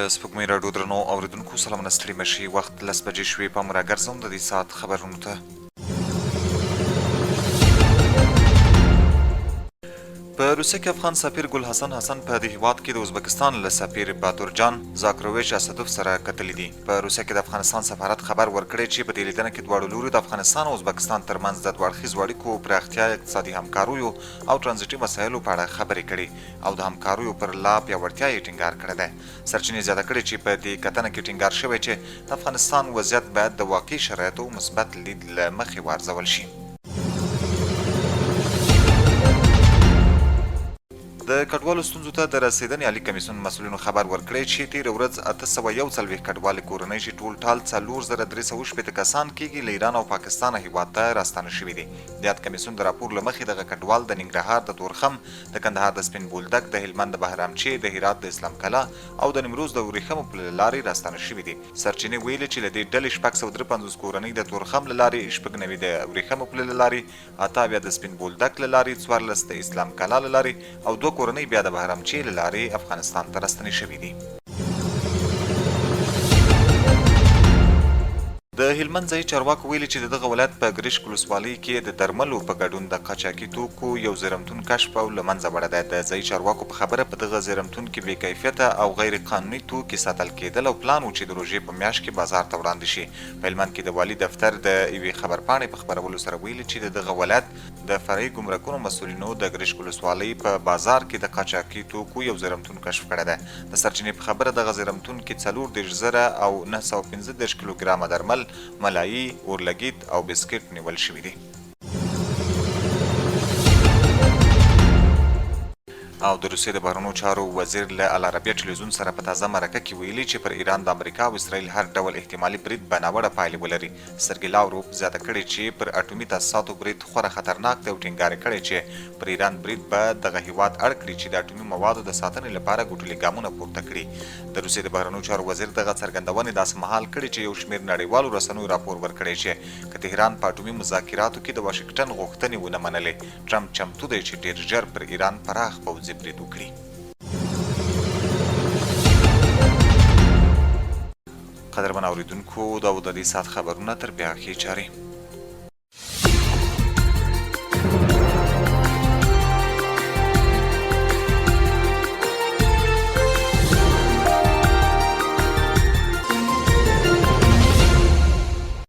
د سپوږمۍ راډیو درنو اورېدونکو سلامونه ستړي مه شئ. وخت 10 بجې شوې. پام راګرځوم د دې ساعت خبرونو ته. په روسیه کې افغان سفیر ګل حسن په دې هیواد کې د ازبکستان له سفیر باتور جان زاکروویچ اسدوف سره کتلي دي. په روسیه کې د افغانستان سفارت خبر ورکړی چې په دې لیدنه کې دواړو لورو د افغانستان او ازبکستان ترمنځ د دوه اړخیزو اړیکو پراختیا، اقتصادي همکاریو او ترانزیټي مسایلو په اړه خبرې کړي او د همکاریو پر لا پیاوړتیا یې ټینګار کړی دی. سرچینې زیاته کړې چې په دې کتنه کې ټینګار شوی چې د افغانستان وضعیت باید د واقعي شرایطو مثبت لید له مخې وارزول شي. د کډوالو ستونزو ته د رسیدنې عالي کمیسیون مسؤلینو خبر ورکړی چې تېره ورځ 841 کډوالې کورنۍ چې ټول ټال 4360 کسان کېږي له ایران او پاکستانه هیواد ته راستانه شوي دي. د یاد کمیسیون د راپور له مخې دغه کډوال د ننګرهار د تورخم، د کندهار د سپین بولدک، د هلمند د بهرامچې، د هرات د اسلام کلا او د نیمروز د ورېښمو پله له لارې راستانه شوي دي. سرچینې ویلي چې له دې ډلې 653 کورنۍ د تورخم له لارې، 90 د ورېښمو پله له لارې، 8 د سپین بولدک له لارې، 14 د اسلام کلا له لارې او 2 کورنۍ بیا د بهرامچې له لارې افغانستان ته راستنې شوي دي. د هلمند ځایي چارواکو ویلي چې د دغه ولایت په ګرشک ولسوالۍ کې د درملو په ګډون د قاچاقي توکو یو زیرمتون کشف او له منځه وړی دی. د ځایي چارواکو په خبره په دغه زیرمتون کې بې کیفیته او غیر قانوني توکي ساتل کېدل او پلان و چې د روژې په میاشت کې بازار ته وړاندې شي. په هلمند کې د والي دفتر د یوې خبرپاڼې په خپرولو سره ویلي چې د دغه ولایت د فرعي ګمرکونو مسؤلینو د ګرشک ولسوالۍ په بازار کې د قاچاقي توکو یو زیرمتون کشف کړی دی. د سرچینې په خبره دغه زیرمتون کې 34,000 او 915 کیلوګرامه درمل، ملایي، اورلګیت او بسکټ نیول شوي دي. او د روسیې د بهرنیو چارو وزیر له العربیه ټلویزیون سره په تازه مرکه کې ویلي چې پر ایران د امریکا او اسرائیل هر ډول احتمالي برید به ناوړه پایلې ولري. سرګي لاوروف زیاته کړې چې پر اټومي تاسیساتو برید خورا خطرناک دی او ټینګار کړی چې پر ایران برید به دغه هیواد اړ کړي چې د اټومي موادو د ساتنې لپاره ګټلي ګامونه پورته کړي. د روسیې د بهرنیو چارو وزیر دغه څرګندونې داسې مهال کړي چې یو شمېر نړیوالو رسنیو راپور ورکړی چې که تهران په اټومي مذاکراتو کې د واشنګټن غوښتنې ونه منلې، ټرمپ چمتو دی چې ډېر ژر پر ایران پراخ پوځي برید وکړي. قدرمن اوریدونکو دا و د دې ساعت خبرونه تر بیا ښې چارې.